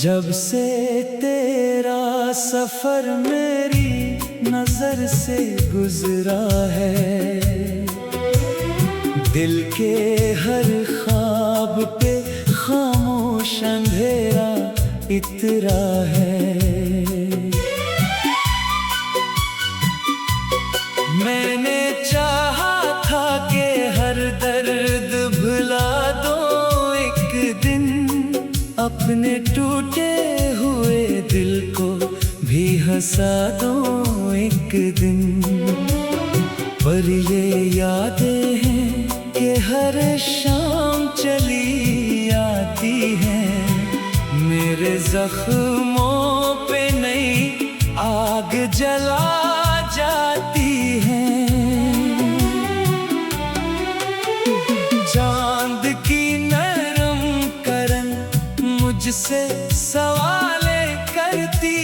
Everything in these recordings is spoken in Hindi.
जब से तेरा सफर मेरी नजर से गुजरा है, दिल के हर ख्वाब पे खामोश अंधेरा इतरा है। मैंने चाहा था कि हर दर्द भुला दो एक दिन, अपने टूटे हुए दिल को भी हंसा दो एक दिन। पर ये यादें हैं कि हर शाम चली आती हैं, मेरे जख्मों पे नई आग जला जाती है। चांद की नरम करन मुझसे सवालें करती,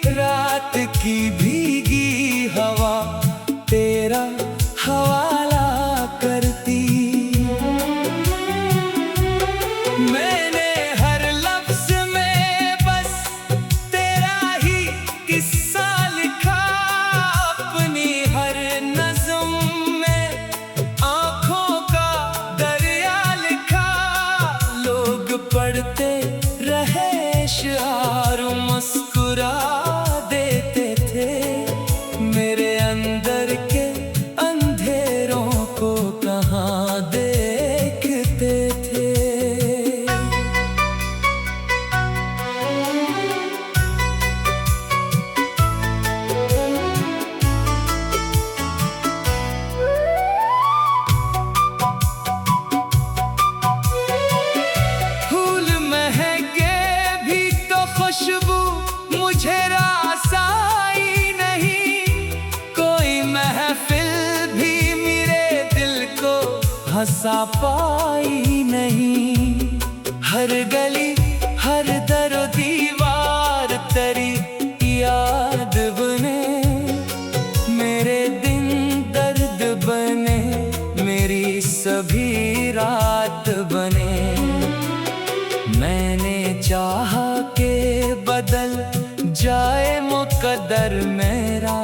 रात की भीगी हवा तेरा हवाला करती। मैंने हर लफ्ज में बस तेरा ही किस्सा लिखा, अपनी हर नज़्म में आँखों का दरिया लिखा। लोग पढ़ते रहे शार, मुस्कुरा देते थे, मेरे अंदर के अंधेरों को कहाँ देखते थे। फूल महके भी तो खुशबू मुझे रास आई नहीं, कोई महफिल भी मेरे दिल को हंसा पाई नहीं। हर गली हर दरो दीवार तेरी याद बने, मेरे दिन दर्द बने, मेरी सभी रात बने। मैंने चाहा के बदल जाए मुकद्दर मेरा,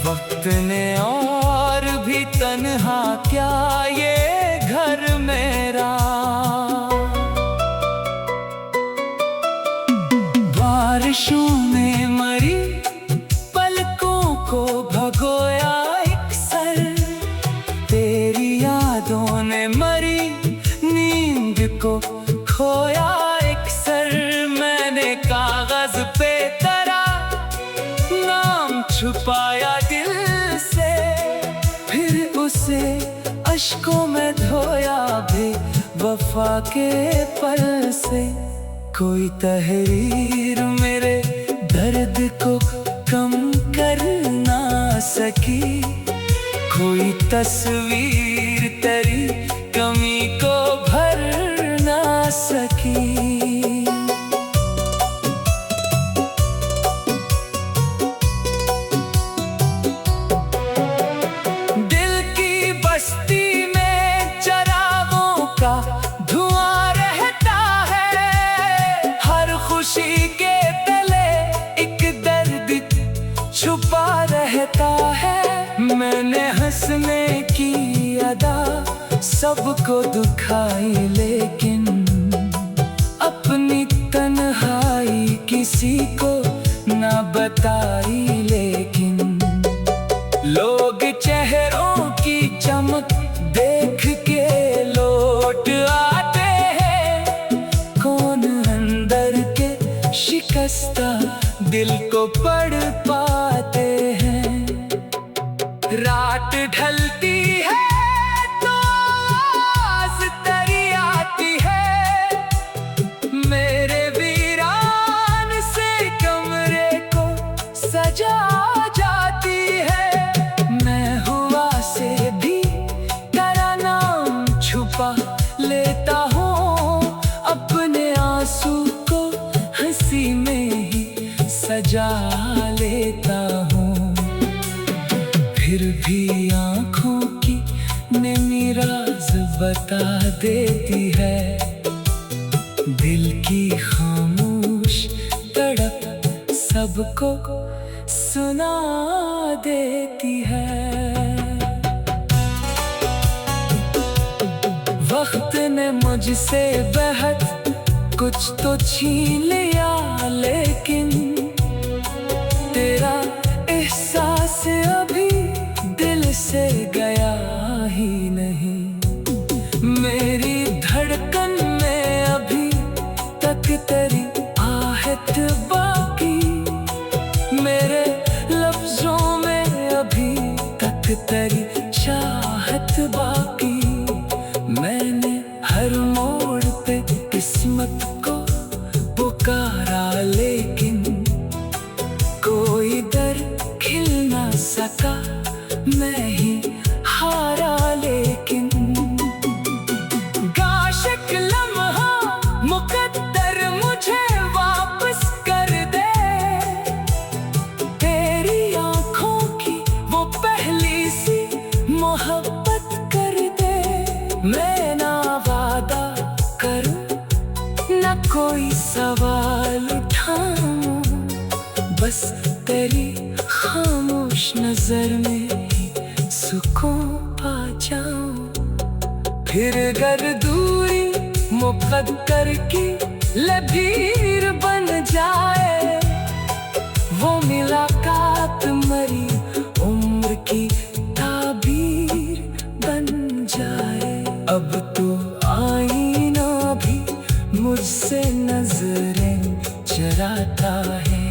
वक्त ने और भी तन्हा क्या ये घर मेरा। बारिशों में मरी पलकों को भगोया एक सर, तेरी यादों ने मरी नींद को खोया एक सर। मैंने कागज पे तेरा नाम छुपाया दिल से, फिर उसे अश्कों में धोया भी वफा के पल से। कोई तहरीर मेरे दर्द को कम कर ना सकी, कोई तस्वीर तेरी कमी को भर ना सकी। दिल की बस्ती में चरागों का धुआं रहता है, हर खुशी के तले एक दर्द छुपा रहता है। मैंने हंसने की अदा सबको दुखाई, लेकिन अपनी तन्हाई किसी को ना बताई। लेकिन लोग चेहरों की चमक देख के लौट आते हैं, कौन अंदर के शिकस्ता दिल को पढ़ पाते हैं। रात ढलती है तो आवाज़ तेरी आती है, मेरे वीरान से कमरे को सजा जाती है। मैं हुआ से भी तेरा नाम छुपा लेता हूँ, अपने आंसू को हंसी में ही सजा लेता हूँ। फिर भी आँखों की नेमी राज बता देती है, दिल की खामोश तड़प सबको सुना देती है। वक्त ने मुझसे बेहद कुछ तो छीन लिया, लेकिन तेरा एहसास अभी दिल से गया ही नहीं। मेरी धड़कन में अभी तक तेरी आहट बाकी, मेरे लफ्जों में अभी तक तेरी चाहत बाकी। मैंने हर मोड़ पे किस्मत को पुकारा, लेकिन कोई दर खिल ना सका, मैं ही हारा। लेकिन काश एक लम्हा मुकद्दर मुझे वापस कर दे, तेरी आंखों की वो पहली सी मोहब्बत कर दे। मैं ना वादा करूं, ना कोई सवाल उठाऊं, बस तेरी खामोश नजर में ही सुकून पा जाऊं। फिर अगर दूरी मुकद्दर की लकीर बन जाए, वो मुलाकात मरी उम्र की ताबीर बन जाए। अब तो आईना भी मुझसे नजरें चराता है,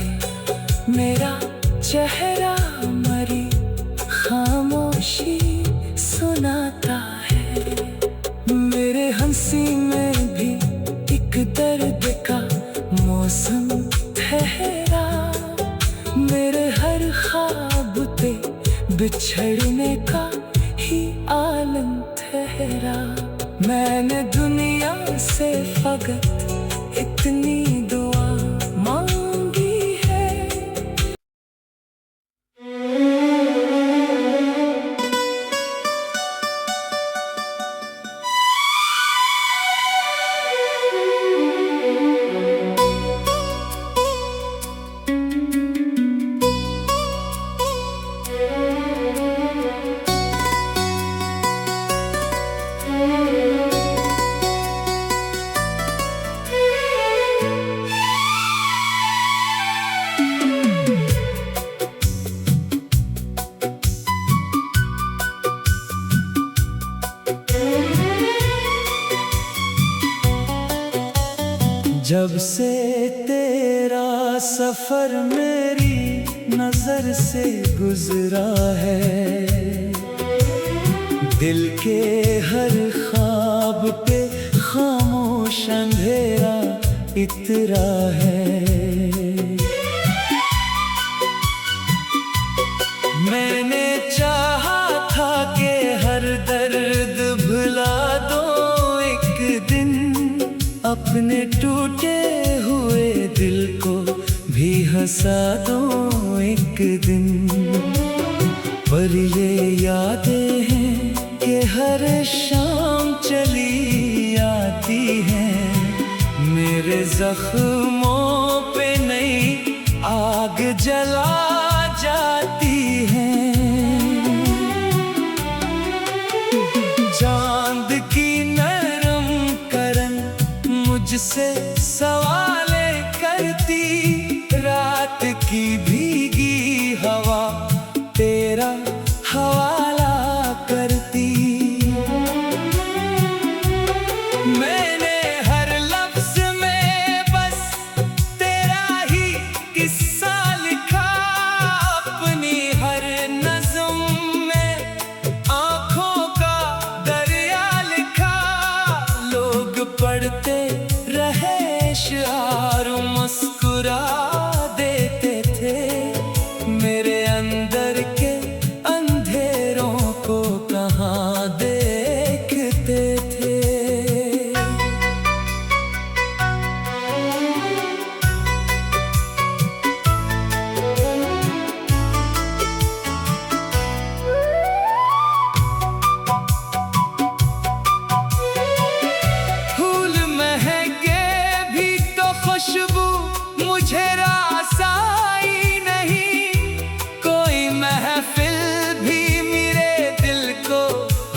मेरा चेहरा मरी खामोशी सुनाता है। मेरे हंसी में भी एक दर्द का मौसम ठहरा, मेरे हर ख्वाब पे बिछड़ने का ही आलम ठहरा। मैंने दुनिया से फकत इतनी दुआ मांगी है। जब से तेरा सफर मेरी नजर से गुजरा है, दिल के हर ख्वाब पे खामोश अंधेरा इतरा है। मैंने चाहा था कि हर दर्द भुला दो एक दिन, अपने टूटे हुए दिल को भी हंसा दो एक दिन। पर ये यादें हैं कि हर शाम चली आती हैं, मेरे जख्मों पे नई आग जला जाती हैं। चांद की नरम करन मुझसे सवाले करती, रात की भीगी हवा तेरा हवाला करती। मैंने हर लफ्ज में बस तेरा ही किस्सा लिखा, अपनी हर नज़्म में आँखों का दरिया लिखा। लोग पढ़ते रहे शार, मुस्कुरा देते थे, मेरे अंदर के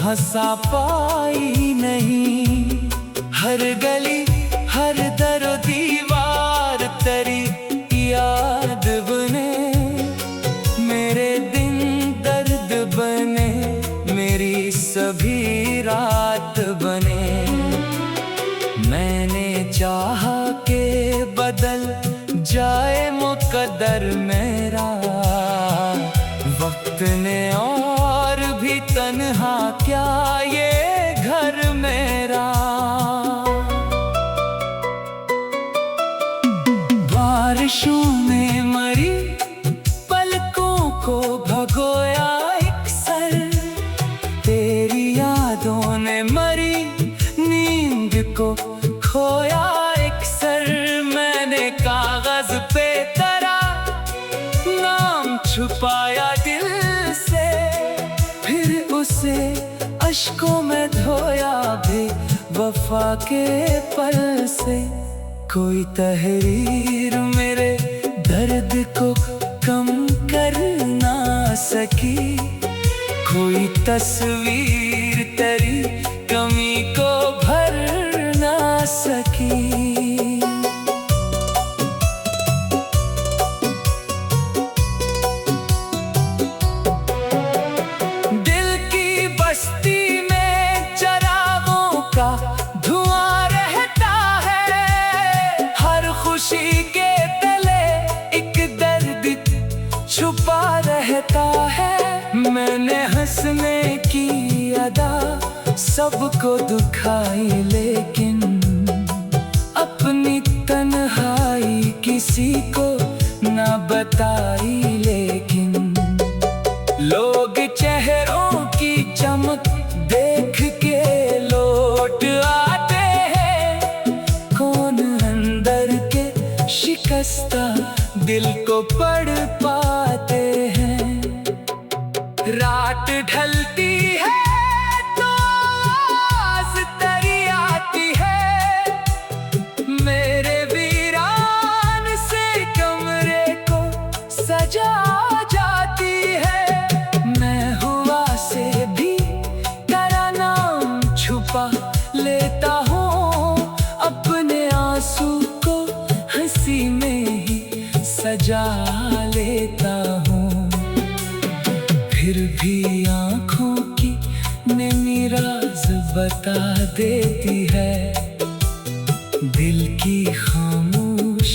हंसा पाई नहीं। हर गली हर दर दीवार तेरी याद बने, मेरे दिन दर्द बने, मेरी सभी रात बने। मैंने चाहा के बदल जाए मुकद्दर मेरा, वक्त ने और भी तन्हा क्या ये घर मेरा। बारिशों में मरी पलकों को भगोया एक सर, तेरी यादों ने मरी नींद को खोया एक सर। मैंने कागज पे तेरा नाम छुपाया दिल से, फिर उसे अश्कों में धोया भी वफा के पल से। कोई तहरीर मेरे दर्द को कम कर ना सकी, कोई तस्वीर तेरी कमी को भर ना सकी। दिल की बस्ती में चरागों का धुआं रहता है, हर खुशी के तले एक दर्द छुपा रहता है। मैंने हंसने की अदा सबको दुखाई, लेकिन अपनी तन्हाई किसी को ना बताई। लेकिन लोग चेहरों की चमक देख के लौट आते हैं, कौन अंदर के शिकस्ता दिल को पढ़ पाते हैं। रात ढलती है तो आवाज़ तेरी आती है, मेरे वीरान से कमरे को सजा जाती है। मैं हुआ से भी तेरा नाम छुपा लेता हूँ, अपने आंसू को हंसी में ही सजा लेता हूँ। फिर भी आँखों की नैनी राज बता देती है, दिल की खामोश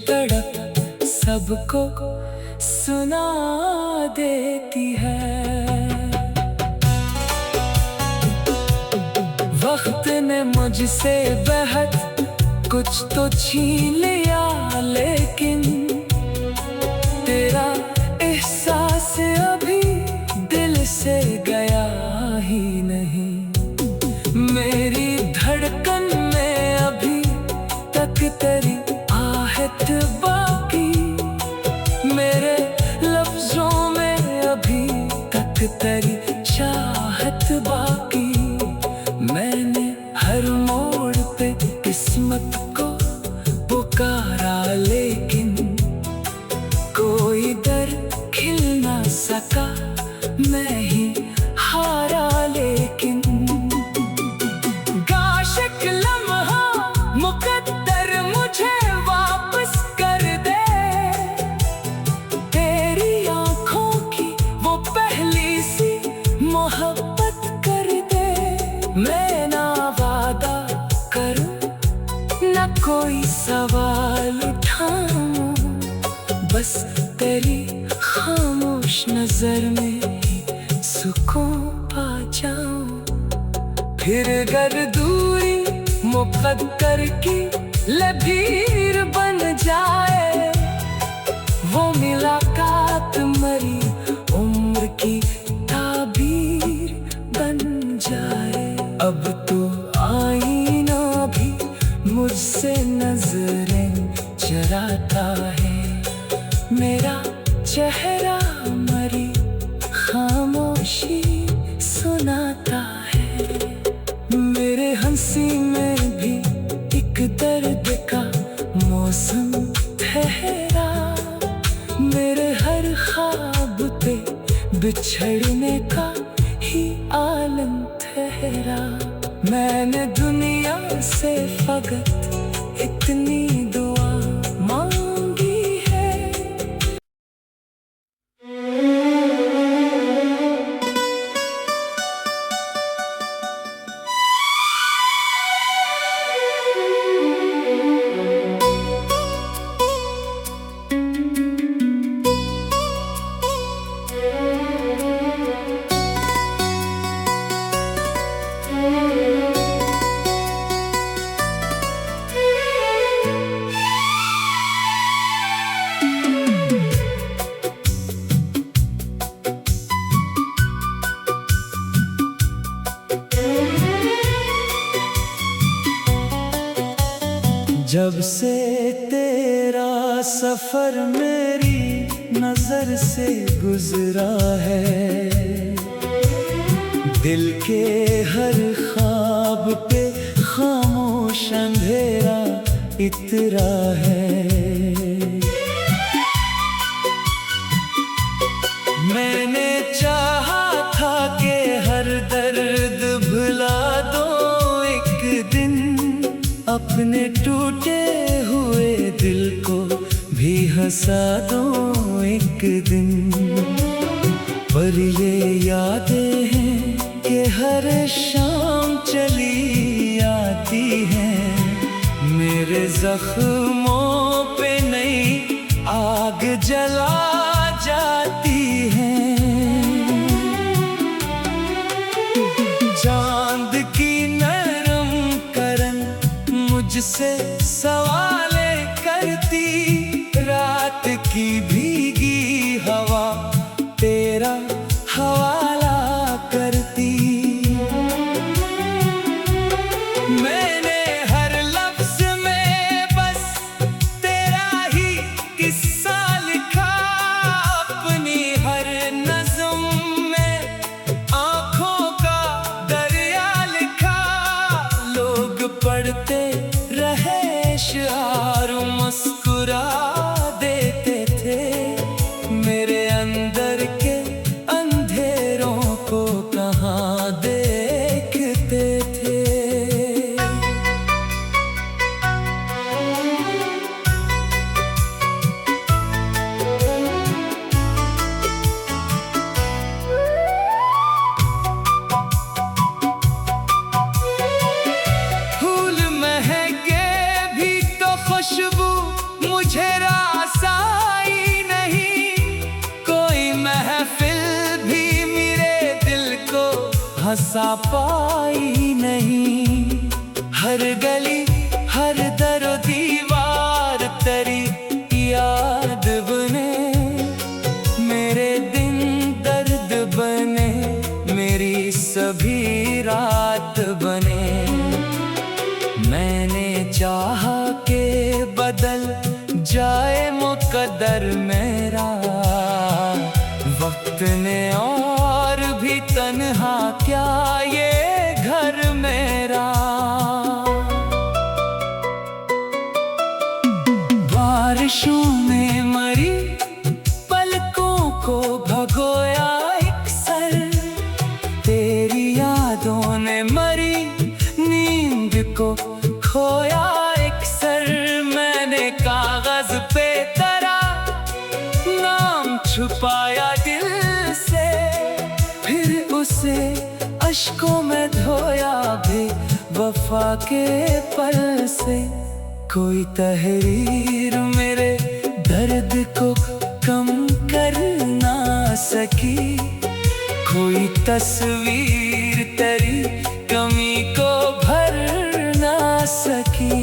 तड़प सबको सुना देती है। वक्त ने मुझसे बेहद कुछ तो छीन लिया, लेकिन तेरा एहसास अभी दिल से गया ही नहीं। मेरी धड़कन में अभी तक तेरी आहट बाकी, मेरे लफ्जों में अभी तक तेरी चाहत बाकी। मैंने हर मोड़ पे किस्मत को पुकारा, लेकिन कोई दर खिल ना सका, मैं ही हारा। लेकिन गाशिक लम्हा मुकद्दर मुझे वापस कर दे, तेरी आंखों की वो पहली सी मोहब्बत कर दे। मैं ना वादा करूं ना कोई सवाल उठाऊं, बस तेरी खामोश नजर में सुकून पा जाऊं। फिर गर दूरी मुकद्दर की लकीर बन जाए, वो मुलाकात मरी उम्र की ताबीर बन जाए। अब तो आईना भी मुझसे नजरें चराता है, मेरा चेहरा मरी खामोशी सुनाता है। मेरे हंसी में भी एक दर्द का मौसम ठहरा, मेरे हर ख्वाब पे बिछड़ने का ही आलम मेरा। मैंने दुनिया से फकत इतनी दुआ मांगी है। जब से तेरा सफर मेरी नजर से गुजरा है, दिल के हर ख्वाब पे खामोश अंधेरा इतरा है। मैंने चाहा था कि हर दर्द भुला दो एक दिन, अपने टूटे हुए दिल को भी हंसा दो एक दिन। पर ये यादें हैं कि हर शाम चली आती हैं, मेरे जख्मों पे नई आग जला जाती हैं। चांद की नरम करन मुझसे सवालें करती, रात की भीगी हवा तेरा हवाला करती। मैंने हर लफ्ज में बस तेरा ही किस्सा लिखा, अपनी हर नज़्म में आँखों का दरिया लिखा। लोग पढ़ते रहे शार, मुस्कुरा देते थे, मेरे अंदर के अंधेरों को कहाँ देखते थे। फूल महके भी तो खुशबू मुझे रास आई नहीं, कोई महफिल भी मेरे दिल को हंसा पाई नहीं। हर गली हर दरो दीवार तेरी याद बने, मेरे दिन दर्द बने, मेरी सभी रात बने। मैंने चाहा के बदल जाए मुकद्दर मेरा, वक्त ने और भी तन्हा क्या ये घर मेरा। बारिशों में मरी पलकों को भगोया एक सर, तेरी यादों ने मरी नींद को खोया एक सर। मैंने कागज पे तेरा नाम छुपाया दिल से, फिर उसे अश्कों में धोया भी वफा के पल से। कोई तहरीर मेरे दर्द को कम कर ना सकी, कोई तस्वीर तेरी कमी को भर ना सकी।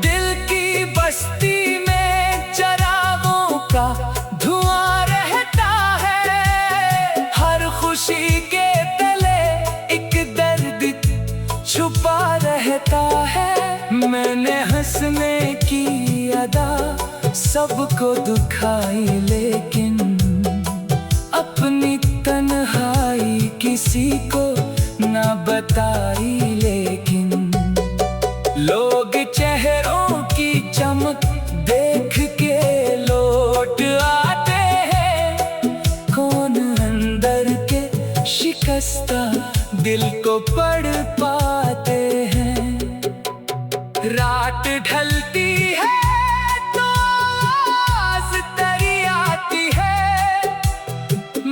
दिल की बस्ती में चरागों का धुआं रहता है, हर खुशी के तले एक दर्द छुपा रहता है। मैंने हंसने की अदा सबको दुखाई, लेकिन अपनी तन्हाई किसी को ना बताई। लेकिन लोग चेहरों की चमक देख के रात ढलती है तो आवाज़ तेरी आती है,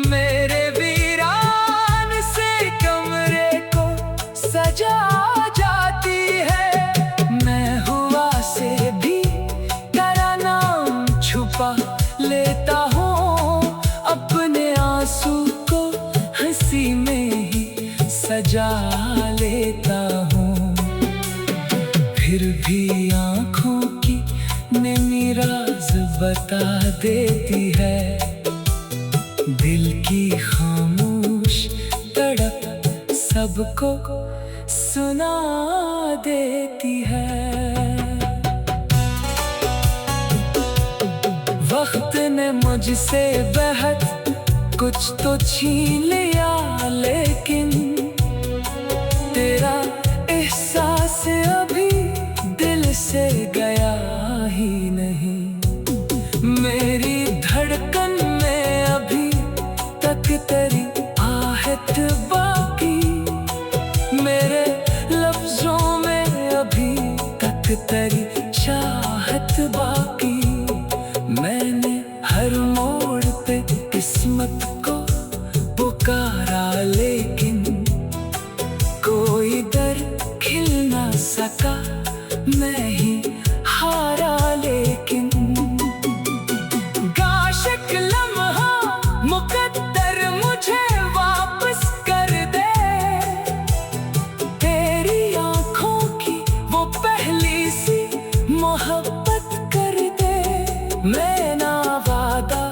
मेरे वीरान से कमरे को सजा जाती है। मैं हुआ से भी तेरा नाम छुपा लेता हूँ, अपने आंसू को हंसी में ही सजा लेता हूँ। फिर भी आँखों की नमी राज बता देती है, दिल की खामोश तड़प सबको सुना देती है। वक्त ने मुझसे बेहद कुछ तो छीन लिया, लेकिन तेरा एहसास अभी दिल से गया ही नहीं। मेरी धड़कन में अभी तक तेरी आहट बाकी, मेरे लफ्जों में अभी तक तेरी चाहत बाकी। मैंने हर मोड़ पे किस्मत को पुकारा, लेकिन कोई दर खिल ना सका, मैं ही हारा। लेकिन काश एक लम्हा मुकद्दर मुझे वापस कर दे, तेरी आंखों की वो पहली सी मोहब्बत कर दे। मैं ना वादा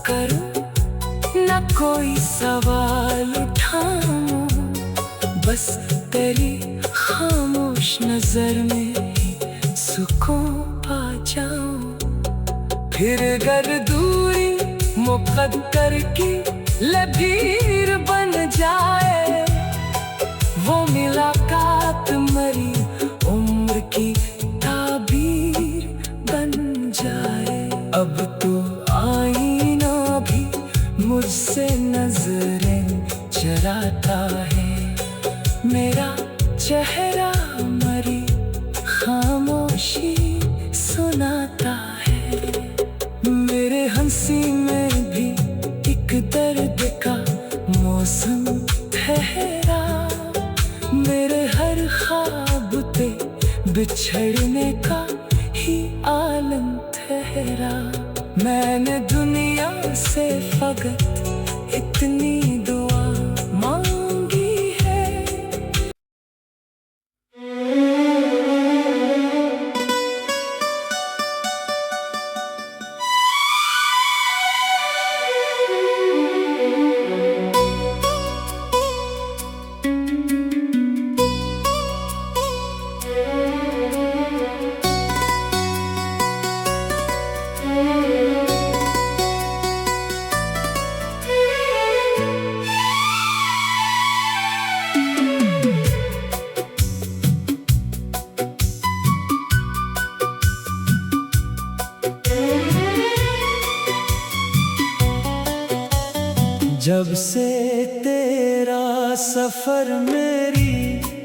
करूं ना कोई सवाल उठाऊं, बस तेरी खामोश नजर में ही सुकून पा जाऊं। फिर अगर दूरी मुकद्दर की लकीर बन जाए, वो मुलाकात मरी उम्र की ताबीर बन जाए। अब तो आईना भी मुझसे नजरें चुराता है, मेरा चेहरा मरी खामोशी सुनाता है। मेरे हंसी में भी एक दर्द का मौसम ठहरा, मेरे हर ख्वाब पे बिछड़ने का ही आलम ठहरा। मैंने दुनिया से फकत इतनी दुआ मांगी है। जब से तेरा सफर मेरी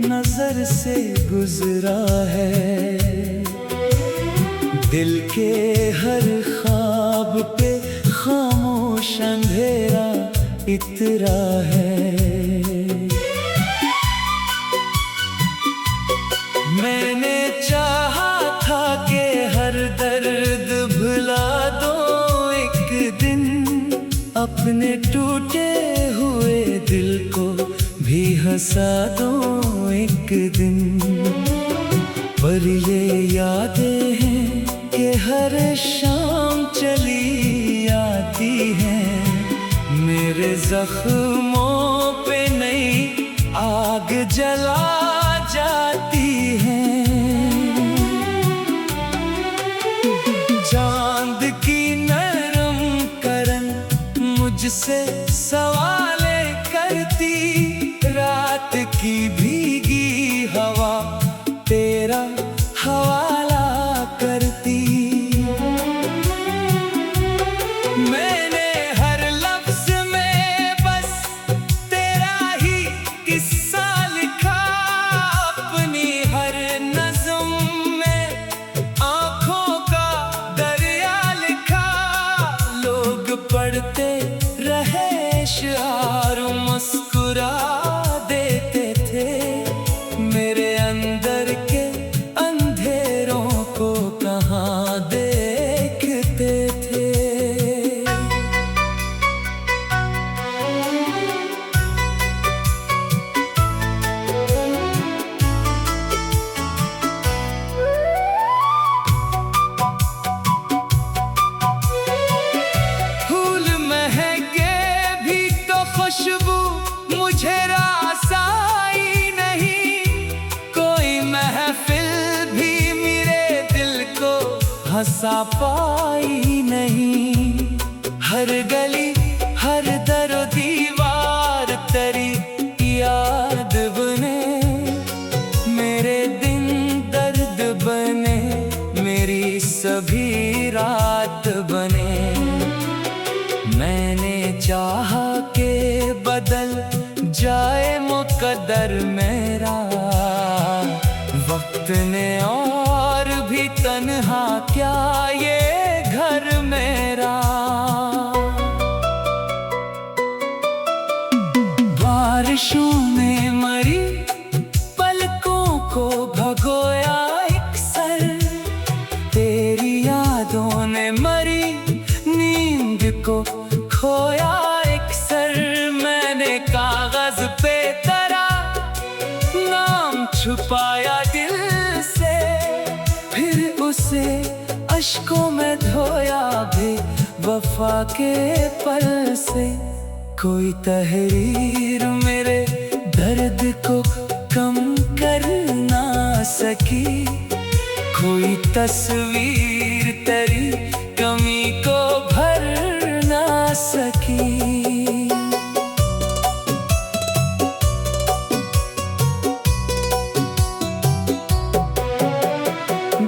नजर से गुजरा है, दिल के हर ख्वाब पे खामोश अंधेरा इतरा है। मैंने चाहा था कि हर दर्द भुला दो एक दिन, अपने टूटे हुए दिल को भी हंसा दो एक दिन। पर ये यादें हैं कि हर शाम चली आती हैं, मेरे जख्मों पे नई आग जला जाती हैं। चांद की नरम करन मुझसे सवालें करती, रात की भीगी हवा तेरा हवाला करती। मैंने हर लफ्ज में बस तेरा ही किस्सा लिखा, अपनी हर नज़्म हंसा पाई नहीं। हर गली हर दर दीवार तेरी याद बने, मेरे दिन दर्द बने, मेरी सभी रात बने। मैंने चाहा के बदल जाए मुकद्दर मेरा, वक्त ने और भी तन्हा क्या ये घर मेरा। बारिशों में मरी पलकों को भगोया एक सर, तेरी यादों ने मरी नींद को खोया एक सर। मैंने कागज पे तेरा नाम छुपाया दिल से, फिर उसे अश्कों में धोया भी वफा के पल से। कोई तहरीर मेरे दर्द को कम कर ना सकी, कोई तस्वीर तेरी कमी को भर ना सकी।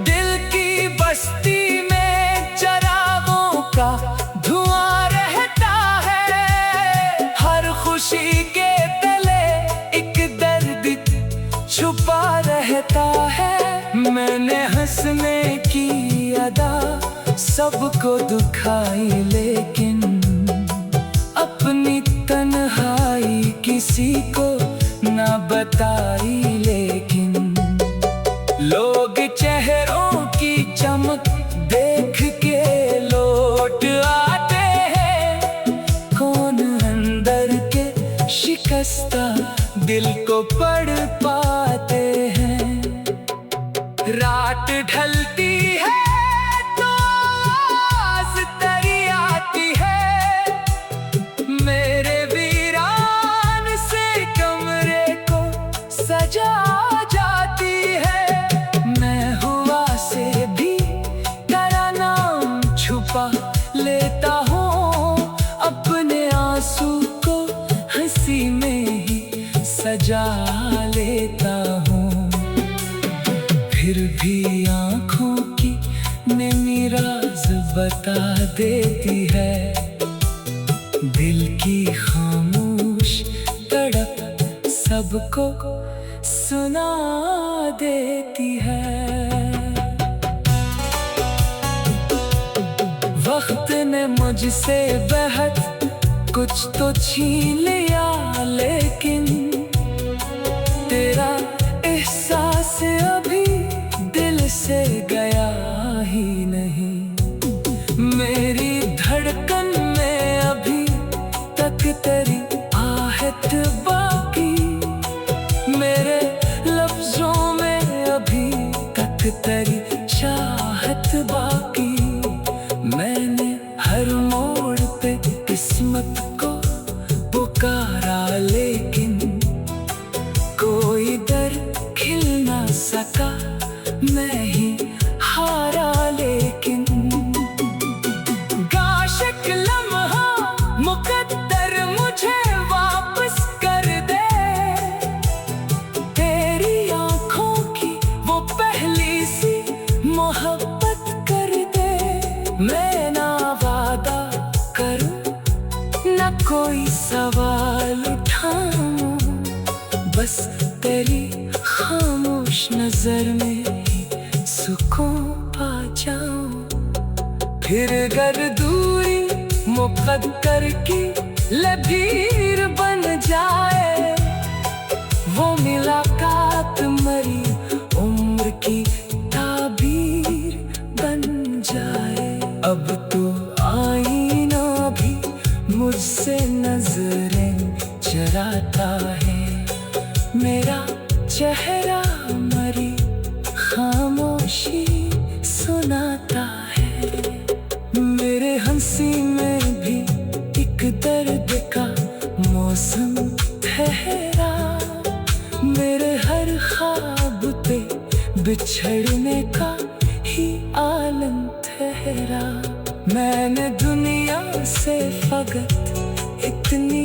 दिल की बस्ती में चरागों का धुआं रहता है, हर खुशी के तले एक दर्द छुपा रहता है। मैंने हंसने की अदा सबको दुखाई, लेकिन अपनी तन्हाई किसी को ना बताई। लेकिन लोग चेहरों की चमक देख के लौट आते हैं, कौन अंदर के शिकस्ता दिल को पढ़ पाते हैं। रात ढलती है तो आवाज़ तेरी आती है, मेरे वीरान से कमरे को सजा जाती है। मैं हुआ से भी तेरा नाम छुपा लेता हूँ, अपने आंसू को हंसी में ही सजा लेता हूँ। फिर भी आँखों की नमी राज बता देती है, दिल की खामोश तड़प सबको सुना देती है। वक्त ने मुझसे बेहद कुछ तो छीन लिया, लेकिन तेरा एहसास अभी दिल से गया ही नहीं। मेरी धड़कन में अभी तक तेरी आहट बाकी, मेरे लफ्जों में अभी तक तेरी चाहत बाकी। मैंने हर मोड़ पे किस्मत को पुकारा, लेकिन कोई दर खिल ना सका, मैं ही हारा। लेकिन गाशिक लम्हा मुकद्दर मुझे वापस कर दे, तेरी आंखों की वो पहली सी मोहब्बत कर दे। मैं ना वादा करूं ना कोई सवाल उठाऊं, बस तेरी खामोश नजर में ही सुकून पा जाऊं। फिर गर दूरी मुकद्दर की लकीर बन जाए, वो मुलाकात मरी उम्र की ताबीर बन जाए। अब तो आईना भी मुझसे नजरें चराता है, मेरा चेहरा मरी खामोशी सुनाता है। मेरे हंसी में भी एक दर्द का मौसम ठहरा, मेरे हर ख्वाब पे बिछड़ने का ही आलम था। ठहरा। मैंने दुनिया से फकत इतनी